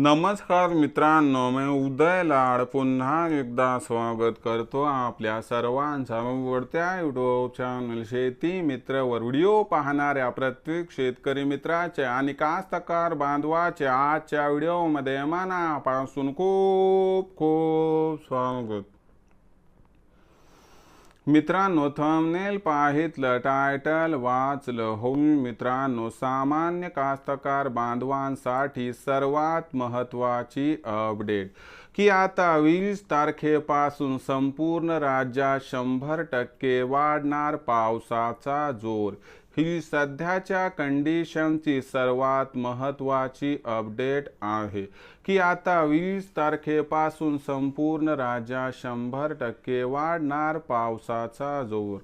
नमस्कार मित्रांनो, मी उदय लाड पुन्हा एकदा स्वागत करतो आपल्या सर्वांचा आवडत्या यूट्यूब चॅनल शेती मित्र वर व्हिडिओ पाहणाऱ्या प्रत्येक शेतकरी मित्राचे आणि कास्तकार बांधवाचे आजच्या व्हिडिओमध्ये मनापासून खूप खूप स्वागत। मित्रांनो, थंबनेल पाहितलं, टायटल वाचलं हो मित्रांनो, सामान्य कास्तकार बांधवांसाठी सर्वात महत्त्वाची अपडेट की आता 20 तारखेपासून संपूर्ण राज्यात 100% वाढणार पावसाचा जोर। ही सध्याच्या कंडिशनची सर्वात महत्त्वाची अपडेट आहे की आता 20 तारखेपासून संपूर्ण राज्यात 100% वाढणार पावसाचा जोर।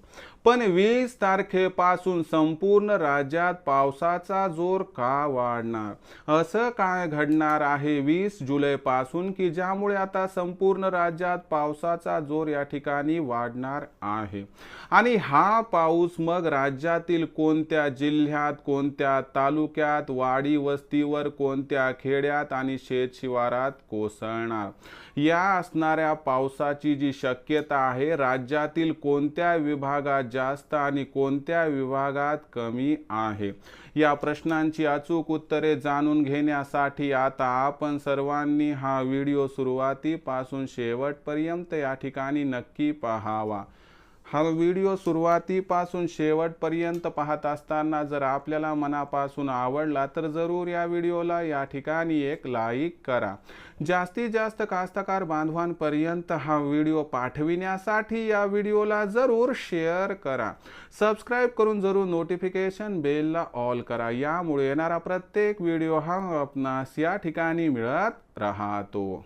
पण 20 तारखेपासून संपूर्ण राज्यात पावसाचा जोर का वाढणार? असं काय घडणार आहे 20 जुलैपासून की ज्यामुळे आता संपूर्ण राज्यात पावसाचा जोर या ठिकाणी वाढणार आहे? आणि हा पाऊस मग राज्यातील कोणत्या जिल्ह्यात, कोणत्या तालुक्यात, वाडी वस्तीवर, कोणत्या खेड्यात आणि शेत शिवारात कोसळणार? या असणाऱ्या पावसाची जी शक्यता आहे, राज्यातील कोणत्या विभागात जास्त आणि कोणत्या विभागात कमी आहे, या प्रश्नांची अचूक उत्तरे जाणून घेण्यासाठी आता आपण सर्वांनी हा व्हिडिओ सुरुवातीपासून शेवटपर्यंत या ठिकाणी नक्की पाहावा। हा व्हिडिओ सुरुवातीपासून शेवटपर्यंत पाहत असताना जर आपल्याला मनापासून आवडला तर जरूर या व्हिडिओला या ठिकाणी एक लाईक करा। जास्तीत जास्त कास्तकार बांधवांपर्यंत हा व्हिडिओ पाठविण्यासाठी या व्हिडिओला जरूर शेअर करा। सबस्क्राइब करून जरूर नोटिफिकेशन बेलला ऑल करा, यामुळे येणारा प्रत्येक व्हिडिओ हा आपणास या ठिकाणी मिळत राहतो।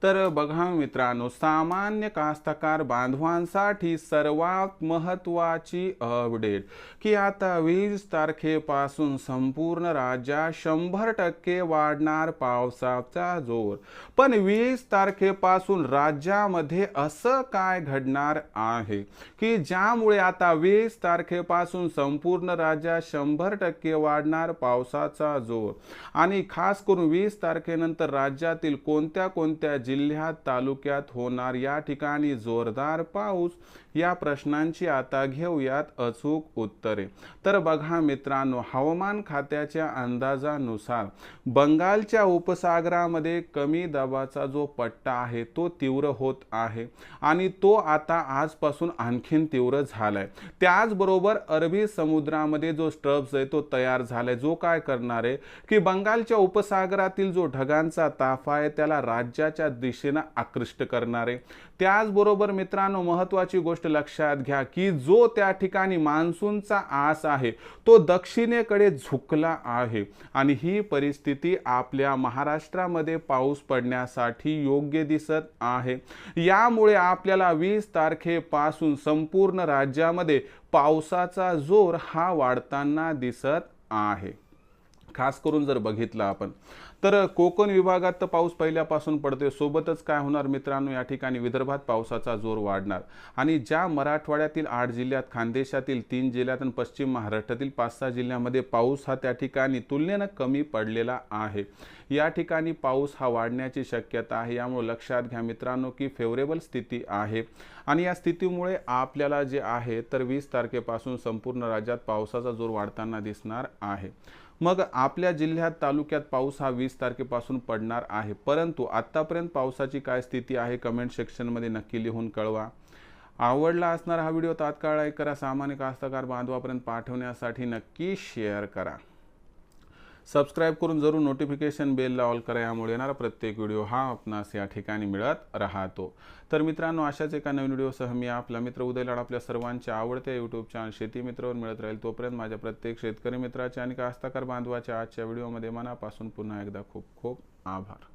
तर बघा मित्रांनो, सामान्य कास्तकार बांधवांसाठी सर्वात महत्त्वाची अपडेट की आता 20 तारखेपासून संपूर्ण राज्यात 100% वाढणार पावसाचा जोर। पण 20 तारखेपासून राज्यामध्ये असं काय घडणार आहे की ज्यामुळे आता 20 तारखेपासून संपूर्ण राज्यात 100% वाढणार पावसाचा जोर? आणि खास करून 20 तारखेनंतर राज्यातील कोणत्या कोणत्या जिल्ह्यात, तालुक्यात होणार या ठिकाणी जोरदार पाऊस? या प्रश्नांची आता घेऊयात अचूक उत्तरे। तर बघा मित्रांनो, हवामान खात्याच्या अंदाजानुसार बंगालच्या उपसागरामध्ये कमी दाबाचा जो पट्टा आहे तो तीव्र होत आहे आणि तो आता आजपासून आणखीन तीव्र झालाय। त्याचबरोबर अरबी समुद्रामध्ये जो स्ट्रब्स आहे तो तयार झालाय, जो काय करणार आहे की बंगालच्या उपसागरातील जो ढगांचा ताफा आहे त्याला राज्याच्या दिशेने आकृष्ट करणार आहे। त्याचबरोबर मित्रांनो, महत्त्वाची गोष्ट लक्षात घ्या की जो त्या ठिकाणी मान्सूनचा आस आहे तो दक्षिणेकडे झुकला आहे आणि ही परिस्थिती आपल्या महाराष्ट्रामध्ये पाऊस पडण्यासाठी योग्य दिसत आहे। यामुळे आपल्याला 20 तारखेपासून संपूर्ण राज्यामध्ये पावसाचा जोर हा वाढताना दिसत आहे। खास करून जर बघितलं आपण तर कोकण विभागात तर पाऊस पहिल्यापासून पडतोय, सोबतच काय होणार मित्रांनो, या ठिकाणी विदर्भात पावसाचा जोर वाढणार आणि ज्या मराठवाड्यातील 8 जिल्ह्यात, खानदेशातील 3 जिल्ह्यात आणि पश्चिम महाराष्ट्रातील 5-6 जिल्ह्यामध्ये पाऊस हा त्या ठिकाणी तुलनेने कमी पडलेला आहे, या ठिकाणी पाऊस हा वाढण्याची शक्यता आहे। यामुळे लक्षात घ्या मित्रांनो की फेवरेबल स्थिती आहे आणि या स्थितीमुळे आपल्याला जे आहे तर 20 तारखेपासून संपूर्ण राज्यात पावसाचा जोर वाढताना दिसणार आहे। मग आपल्या जिल्ह्यात, तालुक्यात पाऊस हा 20 तारखेपासून पडणार आहे, परंतु आतापर्यंत पावसाची काय स्थिती आहे कमेंट सेक्शनमध्ये नक्की लिहून कळवा। आवडला असणारा हा व्हिडिओ तात्काळ लाईक करा, सामान्य कास्तकार बांधवापर्यंत पाठवण्यासाठी नक्की शेअर करा। सबस्क्राइब करून जरूर नोटिफिकेशन बेलला ऑल करा, यामुळे येणारा प्रत्येक व्हिडिओ हा आपणास या ठिकाणी मिळत राहतो। तर मित्रांनो, अशाच एका नवीन व्हिडिओसह मी आपला मित्र उदय लाड आपल्या सर्वांच्या आवडत्या यूट्यूब चॅनल शेती मित्रवर मिळत राहील। तोपर्यंत माझ्या प्रत्येक शेतकरी मित्राचे आणि कास्तकार बांधवाच्या आजच्या व्हिडिओमध्ये मनापासून पुन्हा एकदा खूप खूप आभार।